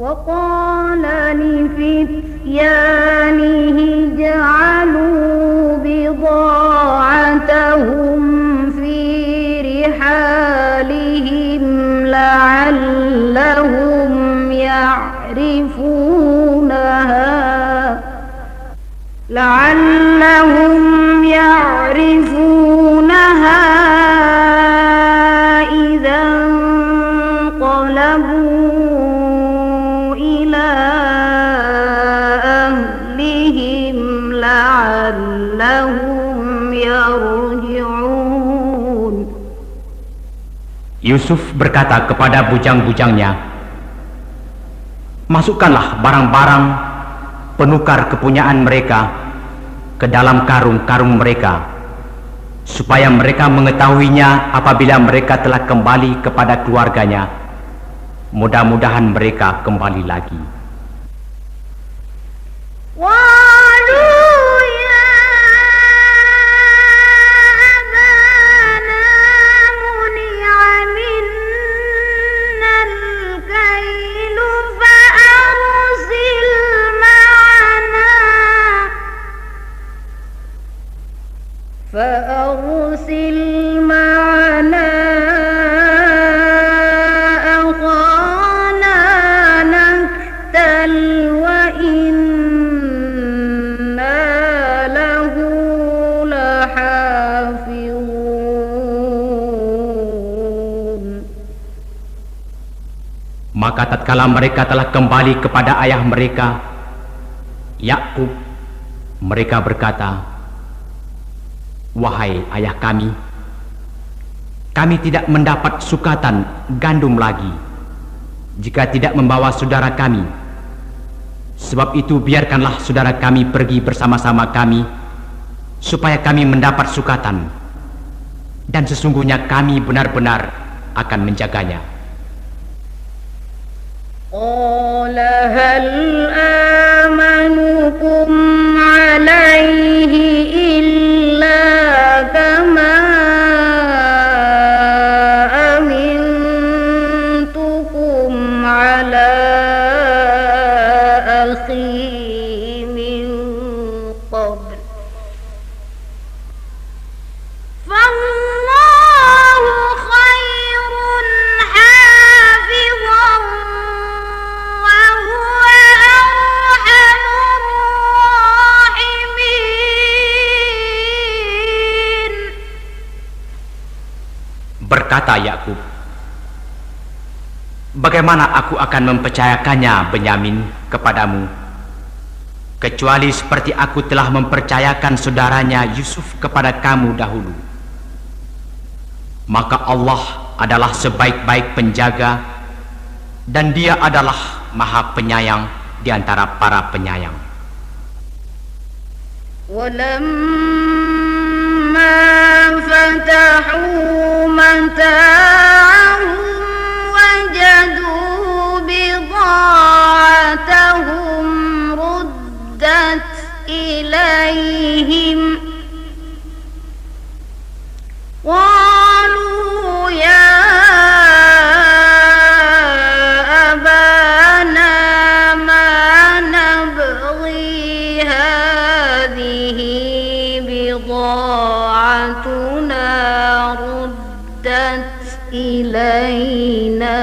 وقال لفتيانه اجعلوا بضاعتهم في رحالهم لعلهم يعرفونها إذا انقلبوا إلى أهلهم لعلهم يرجعون. Yusuf berkata kepada bujang-bujangnya, masukkanlah barang-barang penukar kepunyaan mereka ke dalam karung-karung mereka, supaya mereka mengetahuinya apabila mereka telah kembali kepada keluarganya. Mudah-mudahan mereka kembali lagi. فأرسل معنا أخانا نكتل وإنا له لحافظون. Maka tatkala mereka telah kembali kepada ayah mereka, Yakub, mereka berkata, wahai ayah kami tidak mendapat sukatan gandum lagi jika tidak membawa saudara kami. Sebab itu biarkanlah saudara kami pergi bersama-sama kami, supaya kami mendapat sukatan, dan sesungguhnya kami benar-benar akan menjaganya. Qala hal amanukum alaihi illa kama amintukum ala akhi min qabl fallahu khairun hafizan wa huwa arhamur rahimin. Berkata Yakub, bagaimana aku akan mempercayakannya Benyamin kepadamu, kecuali seperti aku telah mempercayakan saudaranya Yusuf kepada kamu dahulu. Maka Allah adalah sebaik-baik penjaga, dan Dia adalah Maha Penyayang di antara para penyayang. Walamma fatahu mata'ahum wajadu bida'atahum ruddat ilaihim qalu ya abana ma nabghi hadhihi bida'atuna ruddat ilaina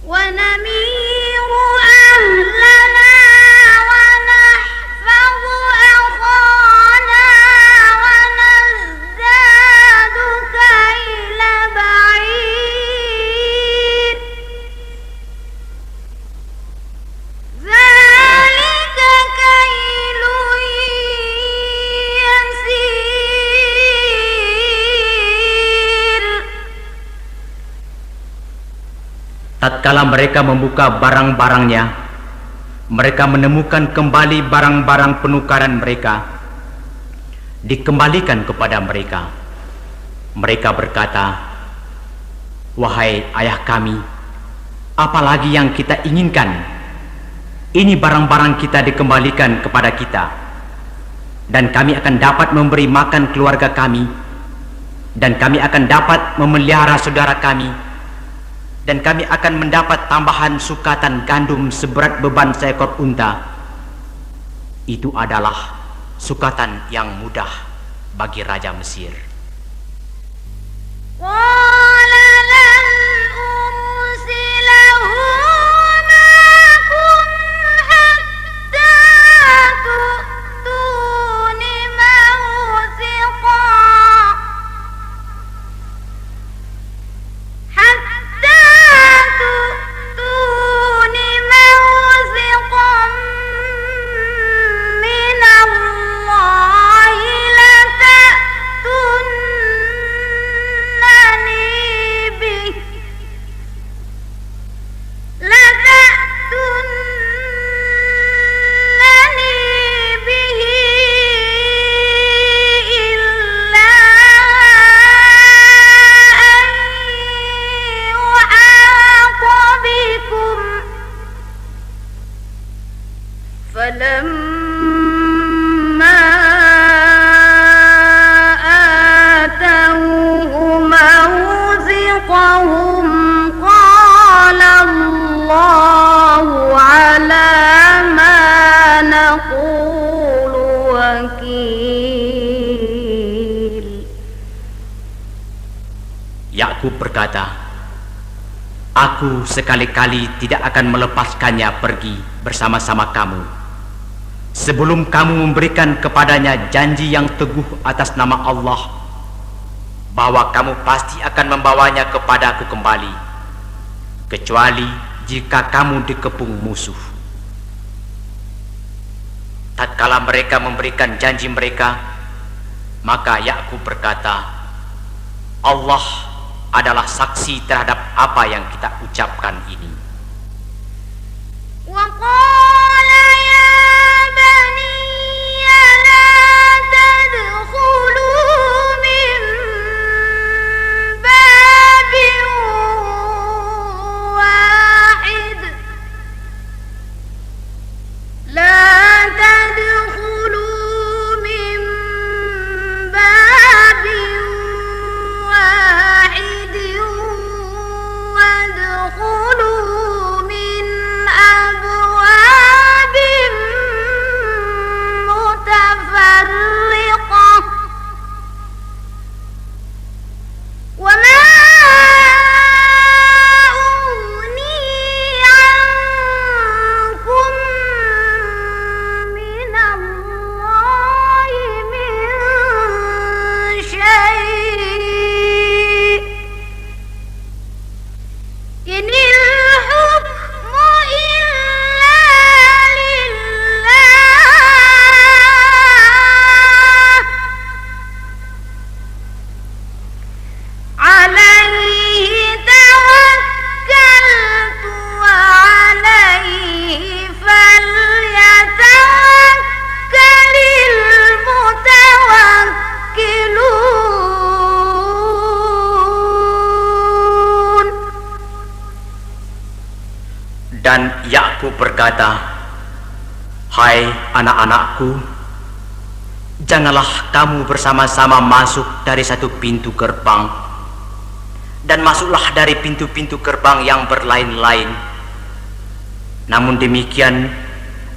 wa namiru ahlana wa nahfazu akhana wa nazdadu kayla ba'id zalika kaylun yasir. Tatkala mereka membuka barang-barangnya, mereka menemukan kembali barang-barang penukaran mereka, dikembalikan kepada mereka. Mereka berkata, wahai ayah kami, apalagi yang kita inginkan? Ini barang-barang kita dikembalikan kepada kita, dan kami akan dapat memberi makan keluarga kami, dan kami akan dapat memelihara saudara kami. dan kami akan mendapat tambahan sukatan gandum seberat beban seekor unta. Itu adalah sukatan yang mudah bagi Raja Mesir. Yakub berkata, "Aku sekali-kali tidak akan melepaskannya pergi bersama-sama kamu sebelum kamu memberikan kepadanya janji yang teguh atas nama Allah bahwa kamu pasti akan membawanya kepadaku kembali, kecuali jika kamu dikepung musuh." Tatkala mereka memberikan janji mereka, maka Yakub berkata, "Allah adalah saksi terhadap apa yang kita ucapkan ini." Dan Yakub berkata, "Hai anak-anakku, janganlah kamu bersama-sama masuk dari satu pintu gerbang, dan masuklah dari pintu-pintu gerbang yang berlain-lain. Namun demikian,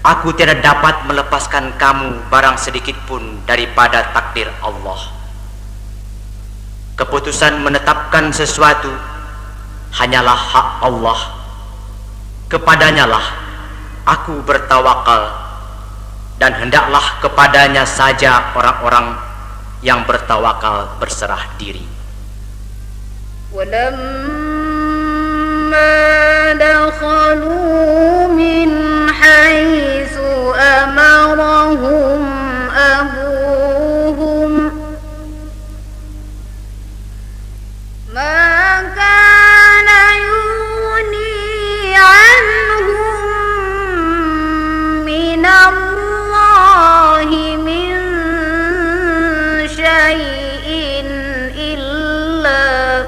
aku tidak dapat melepaskan kamu barang sedikit pun daripada takdir Allah. Keputusan menetapkan sesuatu hanyalah hak Allah. Kepadanya lah aku bertawakal, dan hendaklah kepadanya saja orang-orang yang bertawakal berserah diri." وَلَمَّا دَخَلُوا مِنْ حَيْثُ أَمَرَهُمْ أَبُوهُمْ مَا كَانَ يُغْنِي عَنْهُمْ مِنَ اللَّهِ مِنْ شَيْءٍ إِلَّا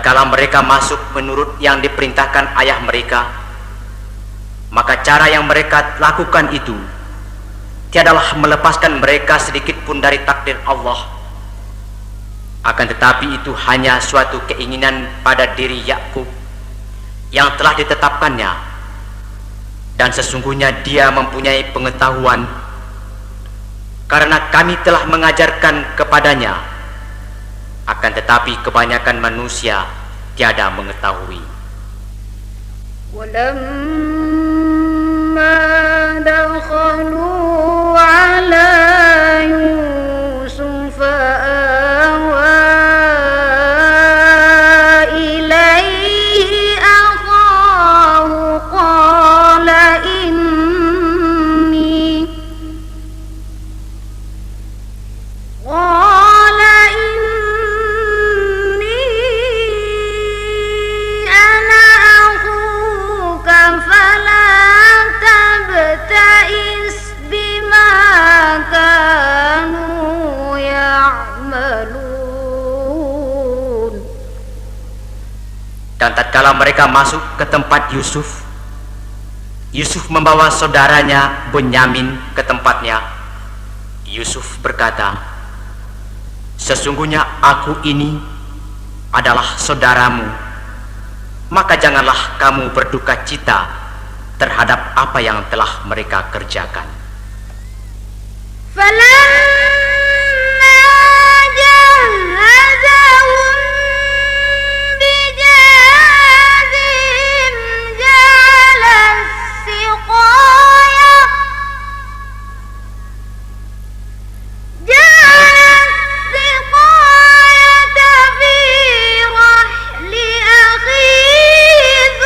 tatkala mereka masuk menurut yang diperintahkan ayah mereka, maka cara yang mereka lakukan itu tiadalah melepaskan mereka sedikit pun dari takdir Allah. Akan tetapi itu hanya suatu keinginan pada diri Yakub yang telah ditetapkannya, dan sesungguhnya dia mempunyai pengetahuan karena kami telah mengajarkan kepadanya. Akan tetapi kebanyakan manusia tiada mengetahui. Walamma dakhalu ala Yusuf awa ilaihi akhahu qala inni ana akhuka fala tabta'is bima kanu ya'malun. Dan tatkala mereka masuk ke tempat Yusuf, Yusuf membawa saudaranya Bunyamin ke tempatnya. Yusuf berkata, "Sesungguhnya aku ini adalah saudaramu, maka janganlah kamu berduka cita terhadap apa yang telah mereka kerjakan." Falamma jahazahum bijahazihim ja'ala السقاية في رحل أخيه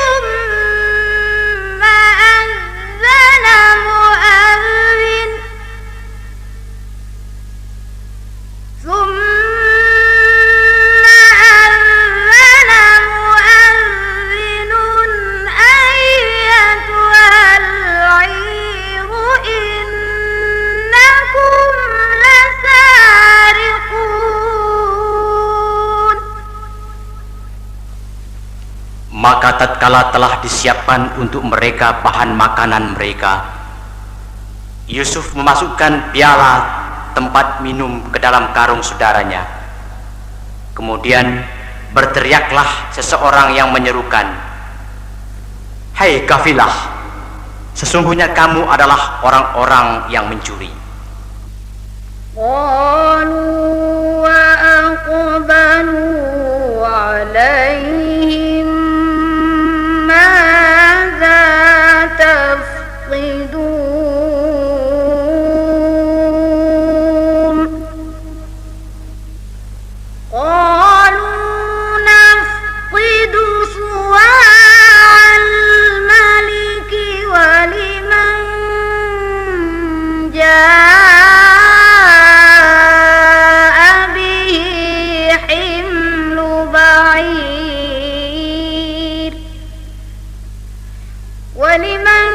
ثم أذن مؤذن أيتها العير إنكم لسارقون. Maka tatkala telah disiapkan untuk mereka bahan makanan mereka, Yusuf memasukkan piala tempat minum ke dalam karung saudaranya. Kemudian berteriaklah seseorang yang menyerukan, "Hai kafilah, sesungguhnya kamu adalah orang-orang yang mencuri." قالوا وأقبلوا عليهم ماذا تفقدون قالوا نفقد صواع الملك ولمن جاء به حمل بعير ولمن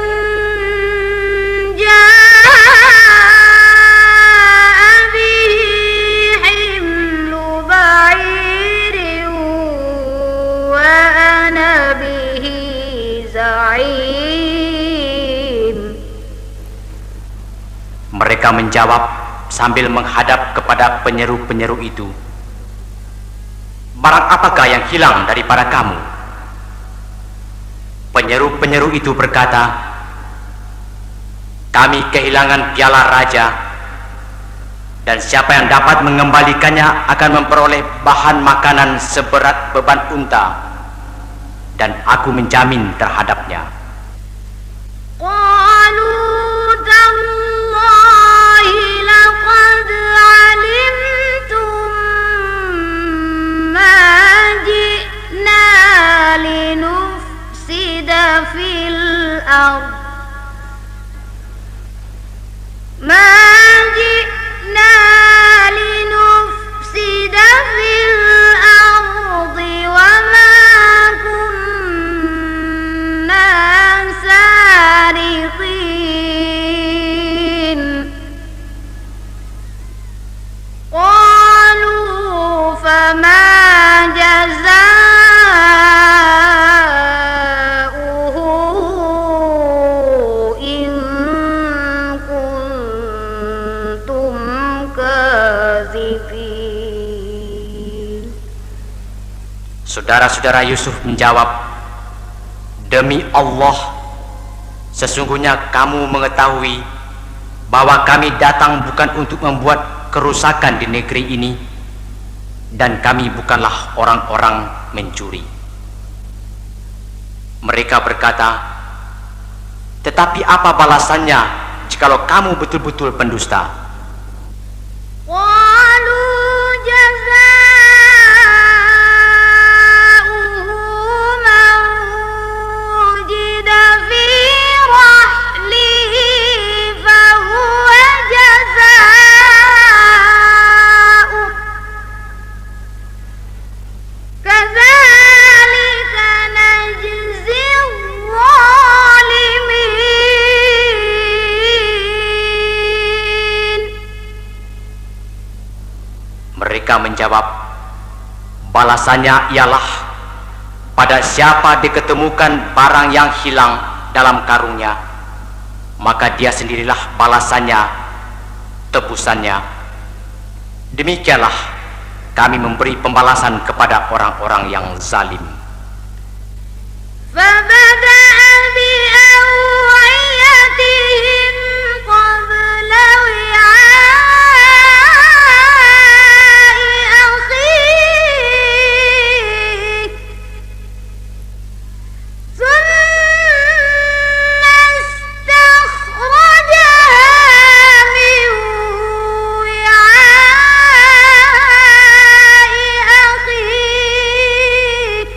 جاء به حمل بعير وأنا به زعيم. Mereka menjawab sambil menghadap kepada penyeru-penyeru itu, "Barang apakah yang hilang daripada kamu?" Penyeru-penyeru itu berkata, "Kami kehilangan piala raja, dan siapa yang dapat mengembalikannya akan memperoleh bahan makanan seberat beban unta, dan aku menjamin terhadapnya." قالوا تالله لقد علمتم ما جئنا لنفسد في الأرض ما جئنا لنفسد في الأرض وما كنا سارقين الكاذبين. Saudara-saudara Yusuf menjawab, "Demi Allah, sesungguhnya kamu mengetahui bahwa kami datang bukan untuk membuat kerusakan di negeri ini, dan kami bukanlah orang-orang mencuri." Mereka berkata, "Tetapi apa balasannya jikalau kamu betul-betul pendusta?" قالوا جزاؤه من وجد في رحله فهو جزاؤه كذلك نجزي الظالمين. Mereka menjawab, "Balasannya ialah pada siapa diketemukan barang yang hilang dalam karungnya, maka dia sendirilah balasannya, tebusannya. Demikianlah kami memberi pembalasan kepada orang-orang yang zalim." فبدأ بأوعيتهم قبل وعاء أخيه ثم استخرجها من وعاء أخيه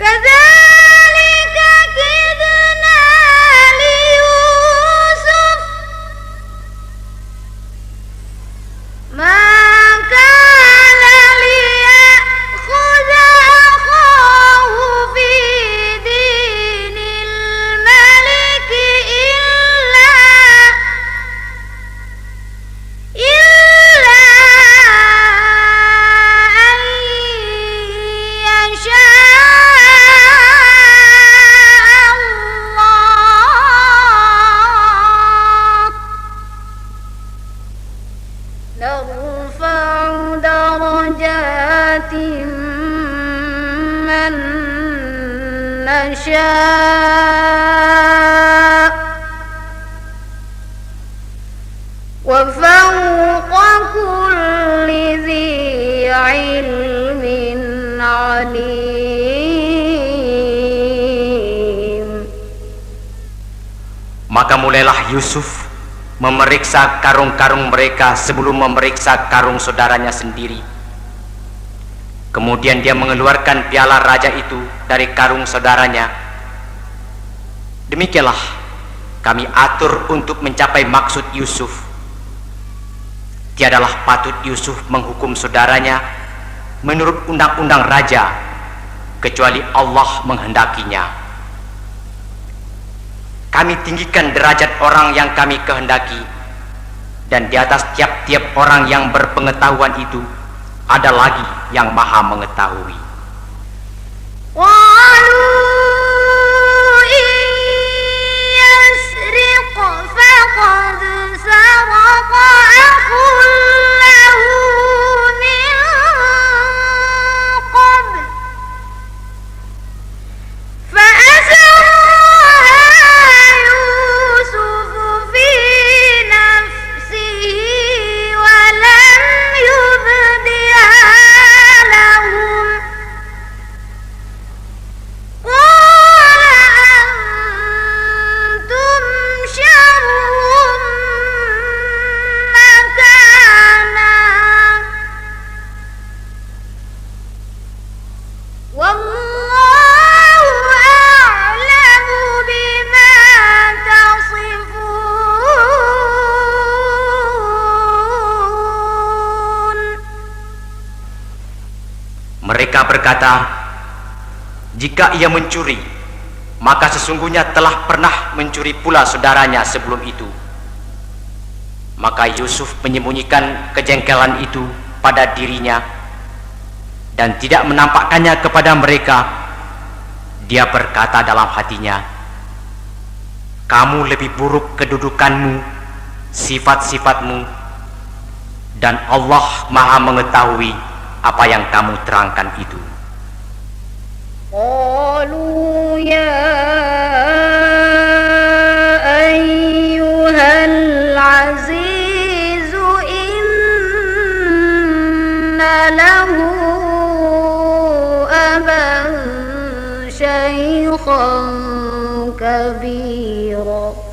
كذلك كدنا ليوسف ما كان ليأخذ أخاه في دين الملك إلا أن يشاء الله نرفع درجات من نشاء وفوق كل ذي علم عليم. Maka mulailah Yusuf memeriksa karung-karung mereka sebelum memeriksa karung saudaranya sendiri. Kemudian dia mengeluarkan piala raja itu dari karung saudaranya. Demikianlah kami atur untuk mencapai maksud Yusuf. Tiadalah patut Yusuf menghukum saudaranya menurut undang-undang raja, kecuali Allah menghendakinya. Kami tinggikan derajat orang yang kami kehendaki, dan di atas tiap-tiap orang yang berpengetahuan itu ada lagi yang maha mengetahui. قالوا إن يسرق فقد سرق أخ له من قبل فأسرها يوسف في نفسه ولم يبدها لهم قال أنتم شر مكانا والله أعلم بما تصفون. Mereka berkata, "Jika ia mencuri, maka sesungguhnya telah pernah mencuri pula saudaranya sebelum itu." Maka Yusuf menyembunyikan kejengkelan itu pada dirinya dan tidak menampakkannya kepada mereka. Dia berkata dalam hatinya, "Kamu lebih buruk kedudukanmu, sifat-sifatmu Dan Allah Maha mengetahui apa yang kamu terangkan itu. Qalu ya ayyuhal aziz inna lahu aban shaykhan kabira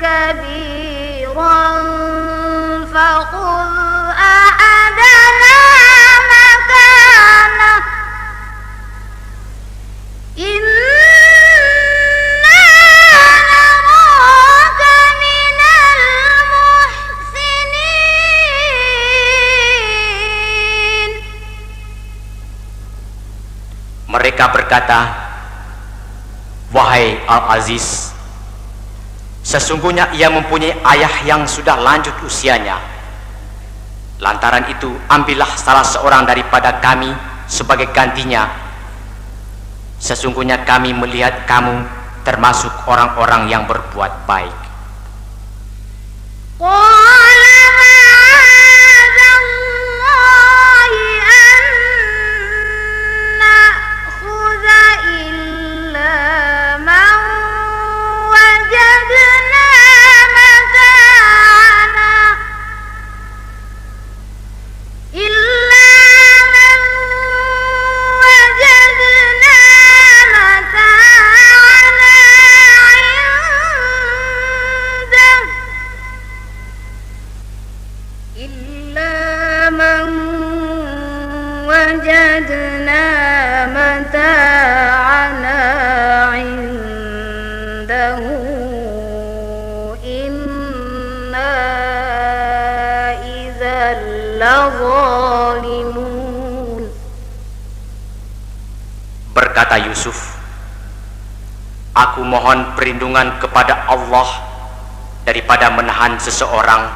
كبيرا فخذ أحدنا مكانه إنا نراك من المحسنين. Mereka berkata, wahai Al-Aziz, sesungguhnya ia mempunyai ayah yang sudah lanjut usianya. Lantaran itu, ambillah salah seorang daripada kami sebagai gantinya. Sesungguhnya kami melihat kamu termasuk orang-orang yang berbuat baik. وجدنا متاعنا عنده إنا إذا لظالمون. Berkata Yusuf, aku mohon perlindungan kepada Allah daripada menahan seseorang,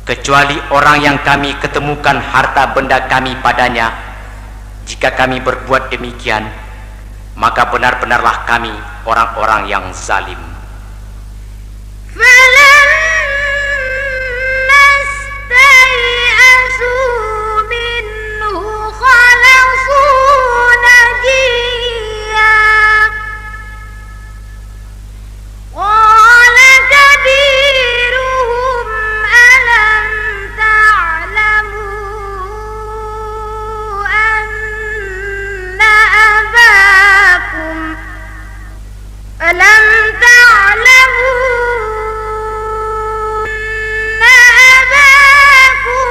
kecuali orang yang kami ketemukan harta benda kami padanya. Jika kami berbuat demikian, maka benar-benarlah kami orang-orang yang zalim. ألم تعلموا أن أباكم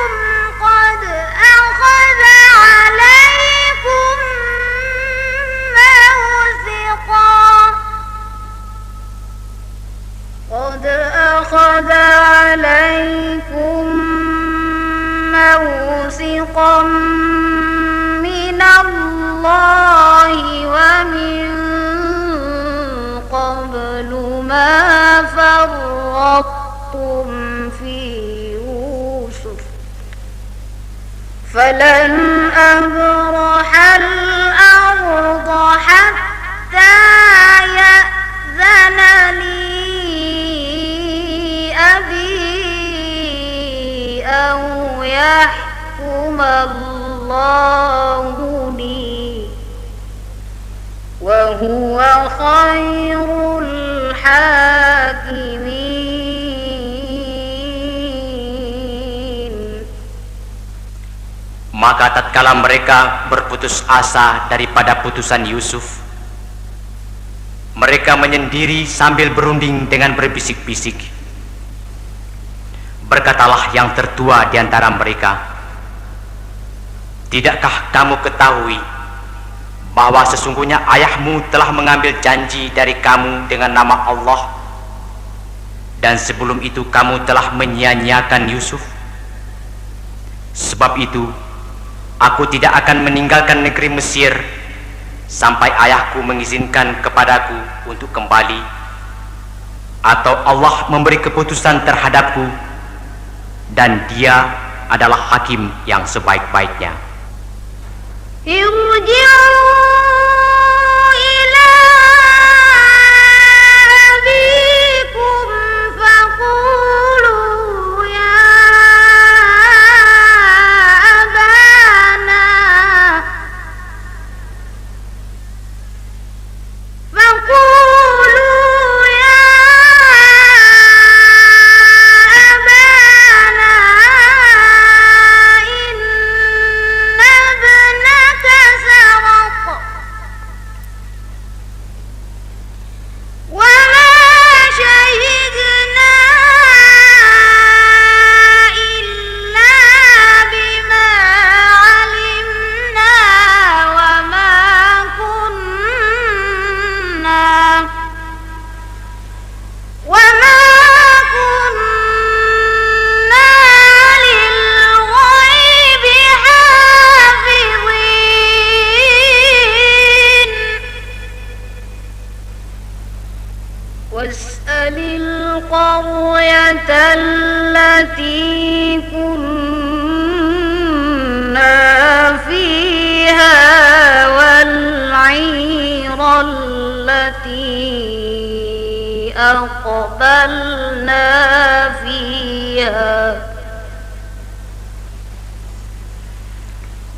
قد أخذ عليكم موثقا من الله ومن قبل ما فرطتم في يوسف فلن أبرح الأرض حتى يأذن لي أبي أو يحكم الله لي وهو خير الحاكمين. Maka tatkala mereka berputus asa daripada putusan Yusuf, mereka menyendiri sambil berunding dengan berbisik-bisik. Berkatalah yang tertua di antara mereka, "Tidakkah kamu ketahui bahwa sesungguhnya ayahmu telah mengambil janji dari kamu dengan nama Allah, dan sebelum itu kamu telah menyia-nyiakan Yusuf? Sebab itu aku tidak akan meninggalkan negeri Mesir sampai ayahku mengizinkan kepadaku untuk kembali, atau Allah memberi keputusan terhadapku, dan Dia adalah hakim yang sebaik-baiknya." Irji'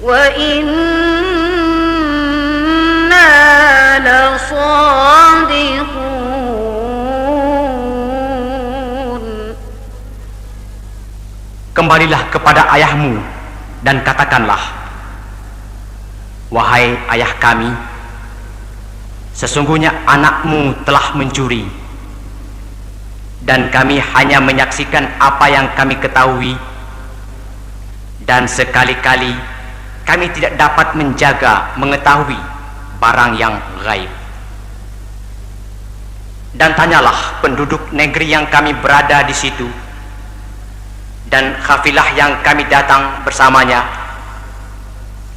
وإنا لصادقون. Kembalilah kepada ayahmu dan katakanlah, wahai ayah kami, sesungguhnya anakmu telah mencuri, dan kami hanya menyaksikan apa yang kami ketahui, dan sekali-kali kami tidak dapat menjaga mengetahui barang yang gaib. Dan tanyalah penduduk negeri yang kami berada di situ, dan kafilah yang kami datang bersamanya,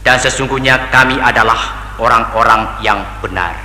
dan sesungguhnya kami adalah orang-orang yang benar.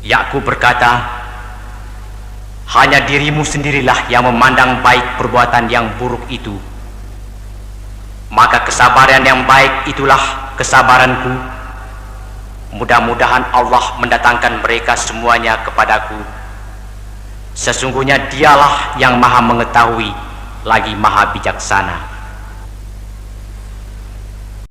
Yakub berkata, hanya dirimu sendirilah yang memandang baik perbuatan yang buruk itu. Maka kesabaran yang baik itulah kesabaranku. Mudah-mudahan Allah mendatangkan mereka semuanya kepadaku. Sesungguhnya dialah yang maha mengetahui lagi maha bijaksana.